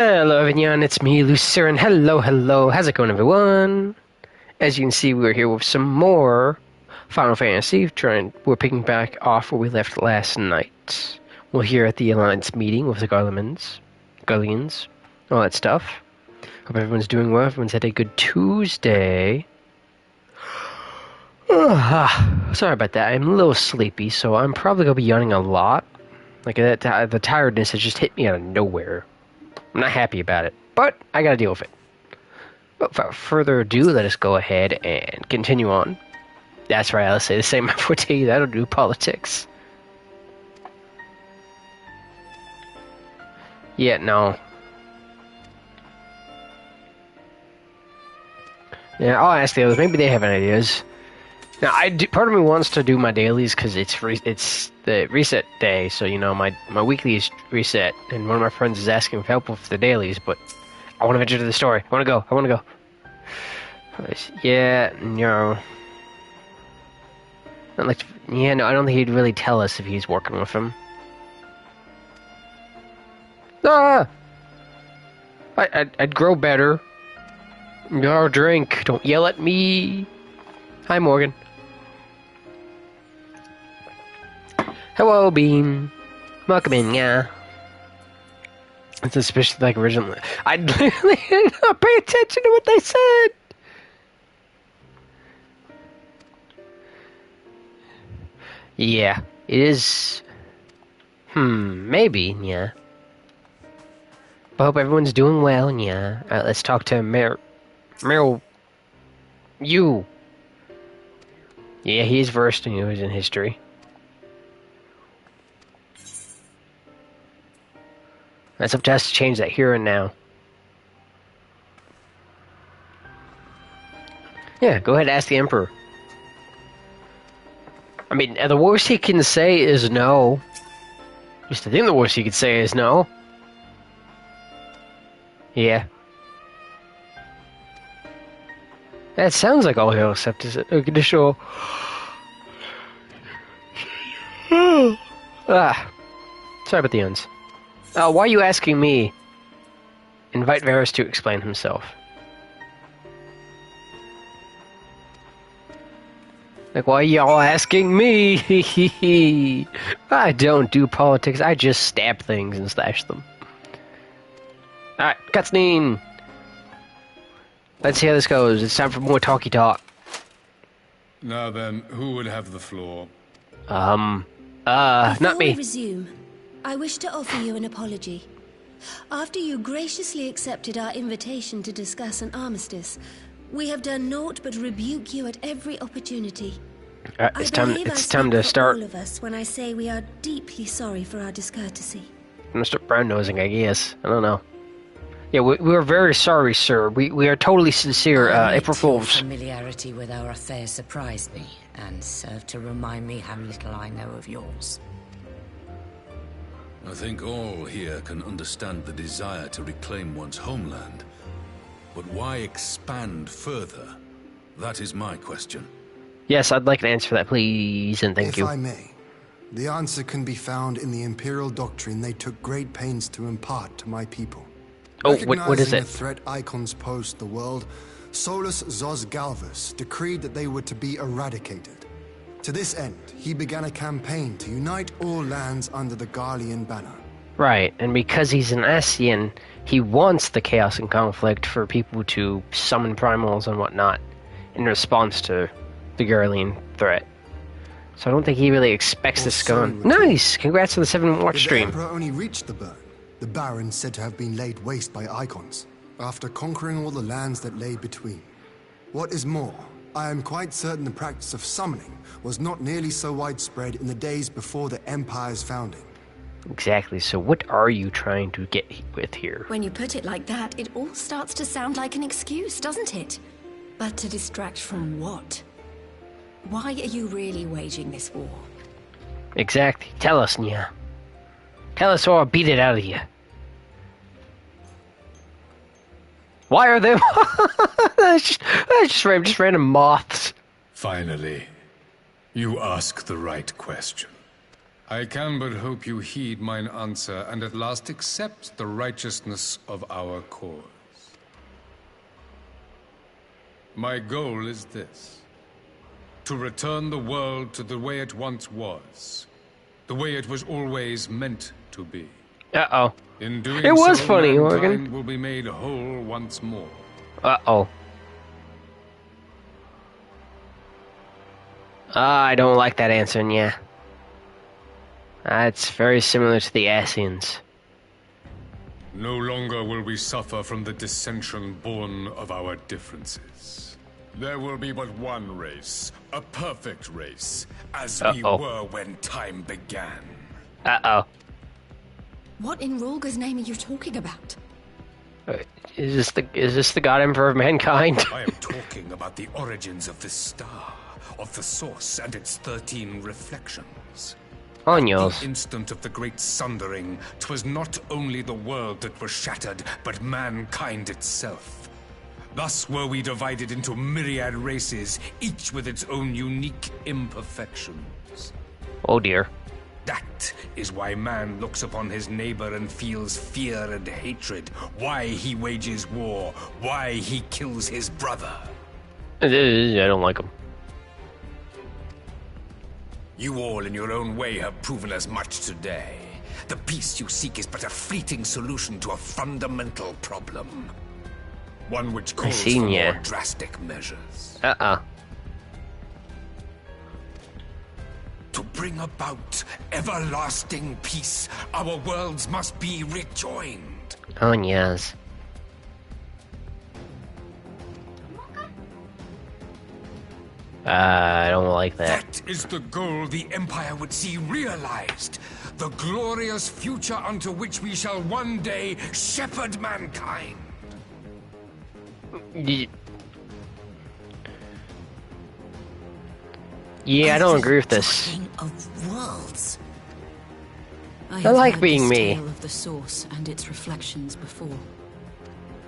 Hello everyone, it's me, Lucifer, and hello, how's it going everyone? As you can see, we're here with some more Final Fantasy, we're picking back off where we left last night. We're here at the Alliance meeting with the Guardians, all that stuff. Hope everyone's doing well, everyone's had a good Tuesday. Sorry about that, I'm a little sleepy, so I'm probably going to be yawning a lot. Like, the tiredness has just hit me out of nowhere. I'm not happy about it, but I gotta deal with it. But without further ado, let us go ahead and continue on. That's right, I'll say the same forte. I don't do politics. Yeah, no. Yeah, I'll ask the others. Maybe they have any ideas. Now, part of me wants to do my dailies because it's the reset day, so you know my weekly is reset, and one of my friends is asking for help with the dailies, but I want to venture to the story. I want to go. Yeah, no. Not like, yeah, no, I don't think he'd really tell us if he's working with him. Ah! I'd grow better. No, drink. Don't yell at me. Hi, Morgan. Hello, Bean. Welcome in, yeah. It's especially like originally. I literally did not pay attention to what they said. Yeah, it is. Maybe, yeah. But I hope everyone's doing well, yeah. Alright, let's talk to Meryl. You. Yeah, he's versed in history. That's up to us to change that here and now. Yeah, go ahead and ask the Emperor. I mean, the worst he can say is no. Just the thing the worst he could say is no. Yeah. That sounds like all he'll accept is a conditional. Sorry about the ends. Why are you asking me? Invite Varus to explain himself. Like, why are y'all asking me? I don't do politics, I just stab things and slash them. Alright, cutscene! Let's see how this goes. It's time for more talky talk. Now then, who would have the floor? Not me. Before we resume, I wish to offer you an apology. After you graciously accepted our invitation to discuss an armistice, we have done naught but rebuke you at every opportunity. It's time to start. All of us when I say we are deeply sorry for our discourtesy. I'm gonna start brown nosing, I guess. I don't know. Yeah, we're very sorry, sir. We are totally sincere. April Fools. Familiarity with our affair surprised me and served to remind me how little I know of yours. I think all here can understand the desire to reclaim one's homeland. But why expand further? That is my question. Yes, I'd like an answer for that, please, and thank you. If I may, the answer can be found in the Imperial doctrine they took great pains to impart to my people. Oh, what is it? The threat icons posed the world, Solus Zos Galvus decreed that they were to be eradicated. To this end, he began a campaign to unite all lands under the Garlean banner. Right, and because he's an Ascian, he wants the chaos and conflict for people to summon primals and whatnot in response to the Garlean threat. So I don't think he really expects this going. Nice! Congrats on the 7-watch stream. The Emperor only reached the burn. The Baron said to have been laid waste by icons, after conquering all the lands that lay between. What is more, I am quite certain the practice of summoning was not nearly so widespread in the days before the Empire's founding. Exactly, so what are you trying to get with here? When you put it like that, it all starts to sound like an excuse, doesn't it? But to distract from what? Why are you really waging this war? Exactly. Tell us, Nya. Tell us or I'll beat it out of you. Why are there... that's just random moths. Finally, you ask the right question. I can but hope you heed mine answer and at last accept the righteousness of our cause. My goal is this: to return the world to the way it once was, the way it was always meant to be. Uh-oh. In doing It was so, funny, mankind Morgan. will be made whole once more. Uh-oh. I don't like that answer, yeah. It's very similar to the Asians. No longer will we suffer from the dissension born of our differences. There will be but one race, a perfect race, as we were when time began. Uh-oh. What in Rolga's name are you talking about? Is this the God Emperor of Mankind? I am talking about the origins of this star, of the source and its 13 reflections. Onios. The instant of the great sundering, 'twas not only the world that was shattered, but mankind itself. Thus were we divided into myriad races, each with its own unique imperfections. Oh dear. That is why man looks upon his neighbor and feels fear and hatred, why he wages war, why he kills his brother. I don't like him. You all in your own way have proven as much today. The peace you seek is but a fleeting solution to a fundamental problem. One which calls for more drastic measures. To bring about everlasting peace, our worlds must be rejoined. Onias. I don't like that. That is the goal the Empire would see realized. The glorious future unto which we shall one day shepherd mankind. Yeah, I don't agree with this. Talking of worlds. I like being me. Tale of the source and its reflections before.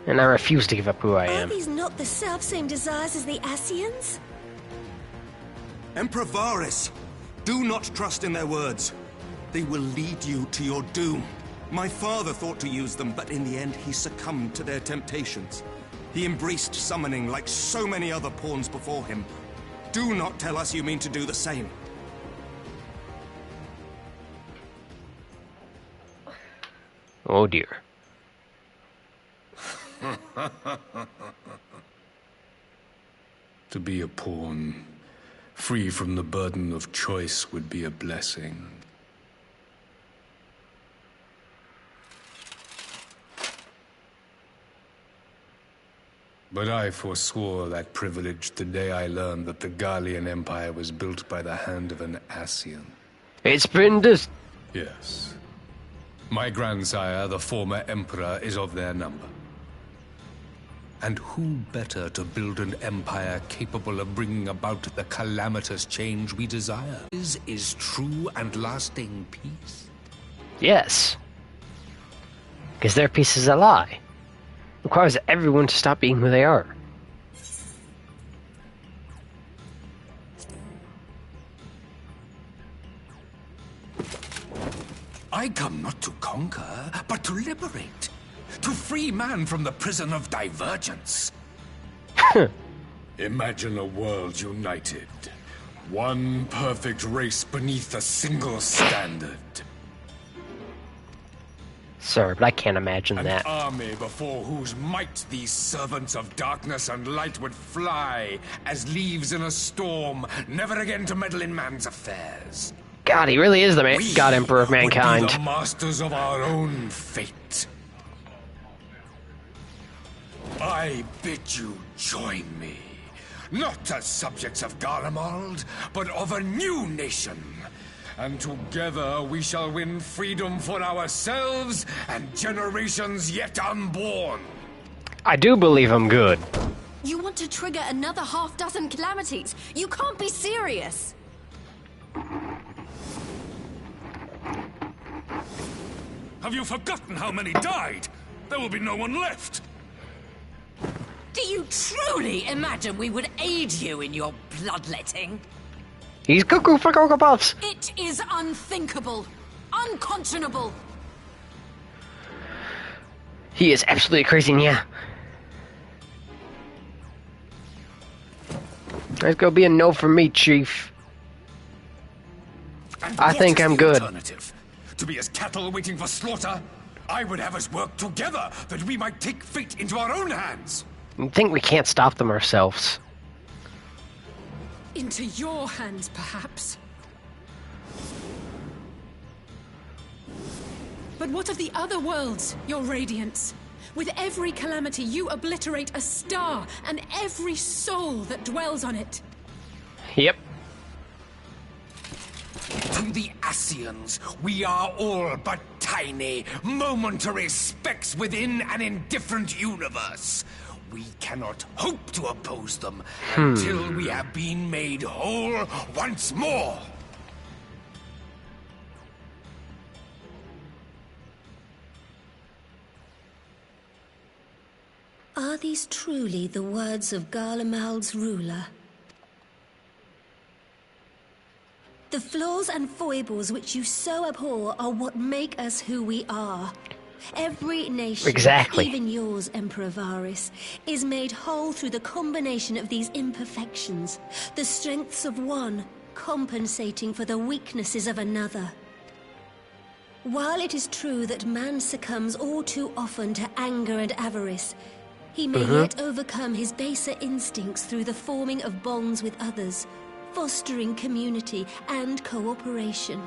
And I refuse to give up who I Are am. these not the self-same desires as the Asians? Emperor Varys, do not trust in their words. They will lead you to your doom. My father thought to use them, but in the end he succumbed to their temptations. He embraced summoning like so many other pawns before him. Do not tell us you mean to do the same. Oh dear. To be a pawn, free from the burden of choice, would be a blessing. But I forswore that privilege the day I learned that the Gallian Empire was built by the hand of an Asian. It's been this. Yes. My grandsire, the former emperor, is of their number. And who better to build an empire capable of bringing about the calamitous change we desire? Is true and lasting peace. Yes. Because their peace is a lie. Requires everyone to stop being who they are. I come not to conquer, but to liberate. To free man from the prison of divergence. Imagine a world united. One perfect race beneath a single standard. Sir, but I can't imagine An that. army before whose might these servants of darkness and light would fly as leaves in a storm, never again to meddle in man's affairs. God, he really is the God Emperor of Mankind. Would be the masters of our own fate. I bid you join me, not as subjects of Garlemald, but of a new nation. And together we shall win freedom for ourselves and generations yet unborn. I do believe I'm good. You want to trigger another half-dozen calamities? You can't be serious! Have you forgotten how many died? There will be no one left. Do you truly imagine we would aid you in your bloodletting? He's cuckoo for Cocoa Puffs! It is unthinkable. Unconscionable. He is absolutely crazy, yeah. Let's go be a no for me, Chief. And I think what is I'm the good. Alternative? To be as cattle waiting for slaughter? I would have us work together that we might take fate into our own hands. You think we can't stop them ourselves? Into your hands, perhaps. But what of the other worlds, your radiance? With every calamity, you obliterate a star and every soul that dwells on it. Yep. To the Ascians, we are all but tiny, momentary specks within an indifferent universe. We cannot hope to oppose them until we have been made whole once more. Are these truly the words of Garlemald's ruler? The flaws and foibles which you so abhor are what make us who we are. Every nation, Exactly. even yours, Emperor Varys, is made whole through the combination of these imperfections, the strengths of one compensating for the weaknesses of another. While it is true that man succumbs all too often to anger and avarice, he may yet overcome his baser instincts through the forming of bonds with others, fostering community and cooperation.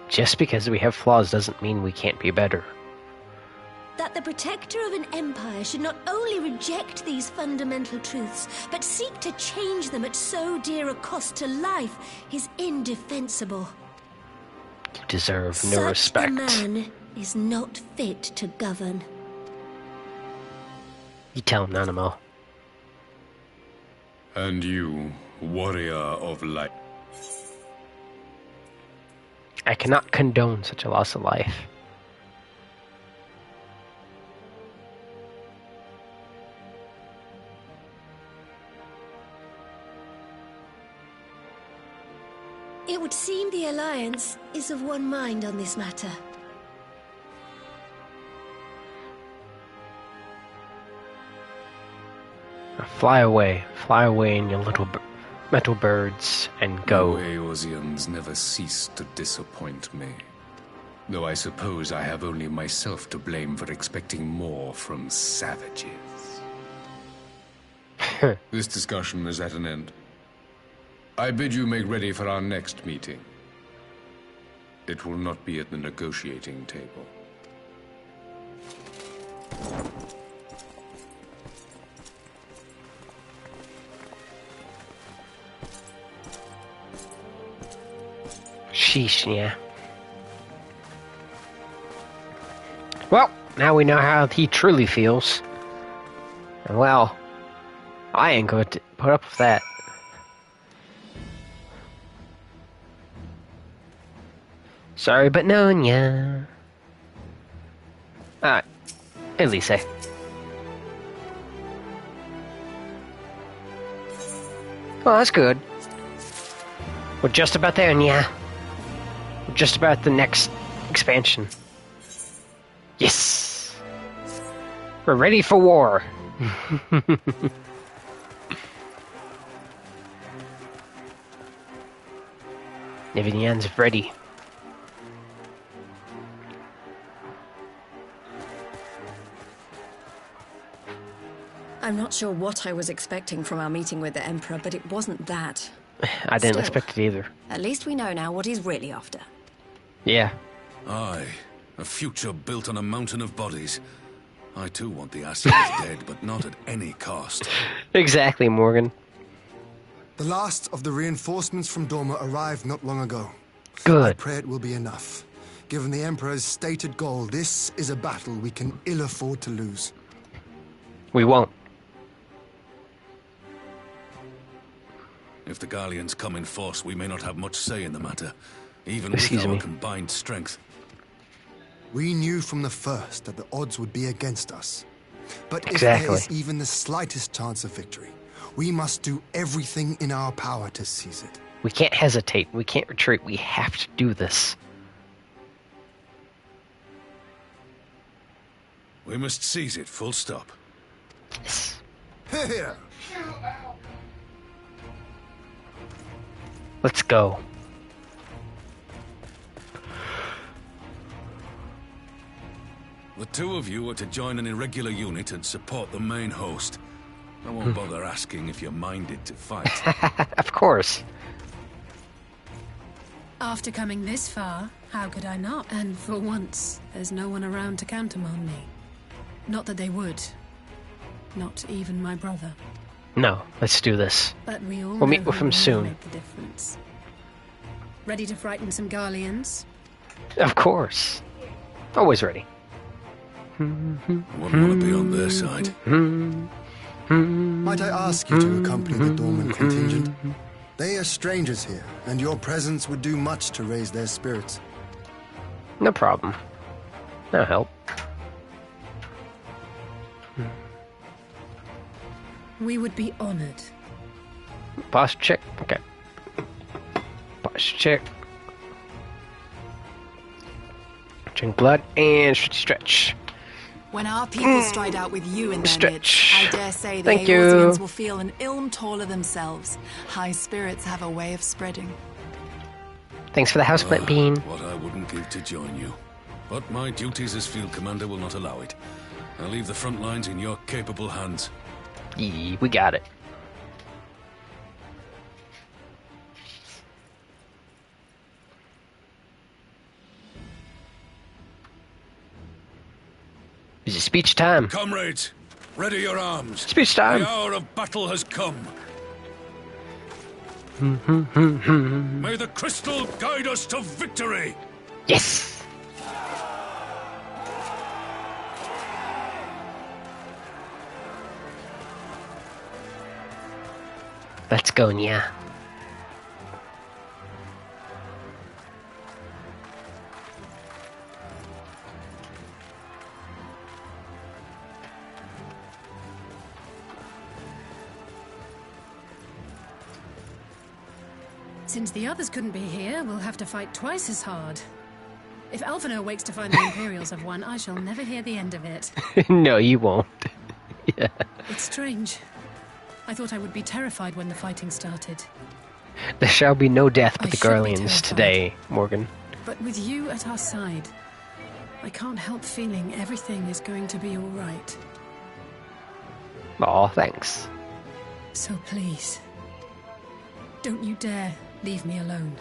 Just because we have flaws doesn't mean we can't be better. That the protector of an empire should not only reject these fundamental truths, but seek to change them at so dear a cost to life is indefensible. You deserve no Such respect. a man is not fit to govern. You tell him, Nanamo. And you, warrior of light. I cannot condone such a loss of life. It would seem the Alliance is of one mind on this matter. Fly away in your little metal birds, and go. You Eorzeans never cease to disappoint me. Though I suppose I have only myself to blame for expecting more from savages. This discussion is at an end. I bid you make ready for our next meeting. It will not be at the negotiating table. Sheesh, yeah. Well, now we know how he truly feels. And well, I ain't going to put up with that. Sorry, but no, yeah. Alright. Elise. Well, that's good. We're just about there, yeah. We're just about the next expansion. Yes! We're ready for war. Nivinyan's ready. I'm not sure what I was expecting from our meeting with the Emperor, but it wasn't that. I didn't Still. expect it either. At least we know now what he's really after. Yeah. Aye, a future built on a mountain of bodies. I too want the Ascians dead, but not at any cost. Exactly, Morgan. The last of the reinforcements from Dorma arrived not long ago. I Good. pray it will be enough. Given the Emperor's stated goal, this is a battle we can ill afford to lose. We won't. If the Gallians come in force, we may not have much say in the matter, even Excuse with our me. combined strength. We knew from the first that the odds would be against us. But if Exactly. there is even the slightest chance of victory, we must do everything in our power to seize it. We can't hesitate. We can't retreat. We have to do this. We must seize it, full stop. Yes. Here! Let's go. The two of you are to join an irregular unit and support the main host. I won't bother asking if you're minded to fight. Of course. After coming this far, how could I not? And for once, there's no one around to countermand me. Not that they would. Not even my brother. No, let's do this. But we all We'll meet know with who him will soon. Make the difference. Ready to frighten some Garleans? Of course. Always ready. Wouldn't want to be on their side. Might I ask you to accompany the dormant contingent? They are strangers here, and your presence would do much to raise their spirits. No problem. No help. We would be honored. Posture check. Okay. Posture check. Drink blood and stretch. When our people stride out with you in their Stretch. midst, I dare say the Thank you. Eorzeans will feel an ilm taller themselves. High spirits have a way of spreading. Thanks for the houseplant bean. What I wouldn't give to join you. But my duties as field commander will not allow it. I'll leave the front lines in your capable hands. Yeah, we got it. Is it speech time? Comrades, ready your arms. Speech time. The hour of battle has come. May the crystal guide us to victory. Yes. Let's go, Nya. Since the others couldn't be here, we'll have to fight twice as hard. If Alphinaud wakes to find the Imperials have won, I shall never hear the end of it. No, you won't. Yeah. It's strange. I thought I would be terrified when the fighting started. There shall be no death but I the should be Garleans terrified. today, Morgan. But with you at our side, I can't help feeling everything is going to be all right. Aw, thanks. So please, don't you dare leave me alone.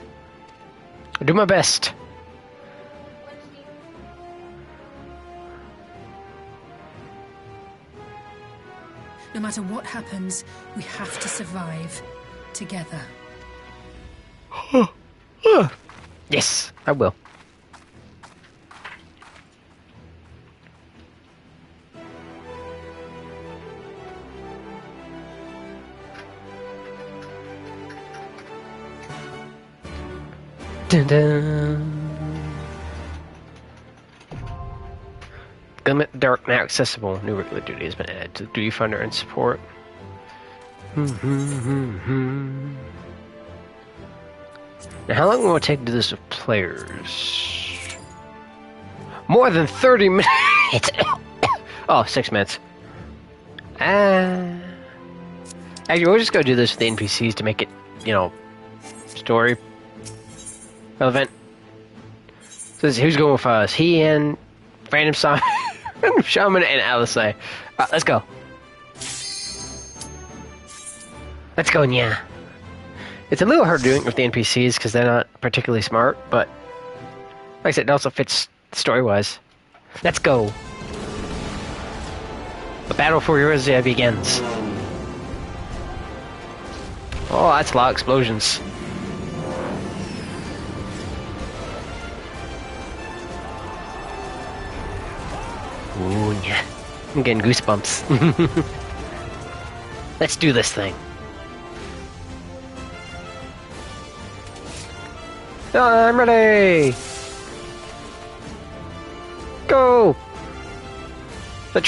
I'll do my best. No matter what happens, we have to survive together. Yes, I will. Dun dun. Gunmet Dark now accessible. New regular duty has been added to the duty finder and support. Now, how long will it take to do this with players? More than 30 minutes! Oh, 6 minutes. Actually, we'll just go do this with the NPCs to make it, you know, story relevant. So who's going with us? He and Random Shaman and Alice. Let's go. Let's go, Nya. It's a little hard doing it with the NPCs because they're not particularly smart, but like I said, it also fits story-wise. Let's go. The battle for Eorzea begins. Oh, that's a lot of explosions. Ooh, yeah. I'm getting goosebumps. Let's do this thing. I'm ready! Go!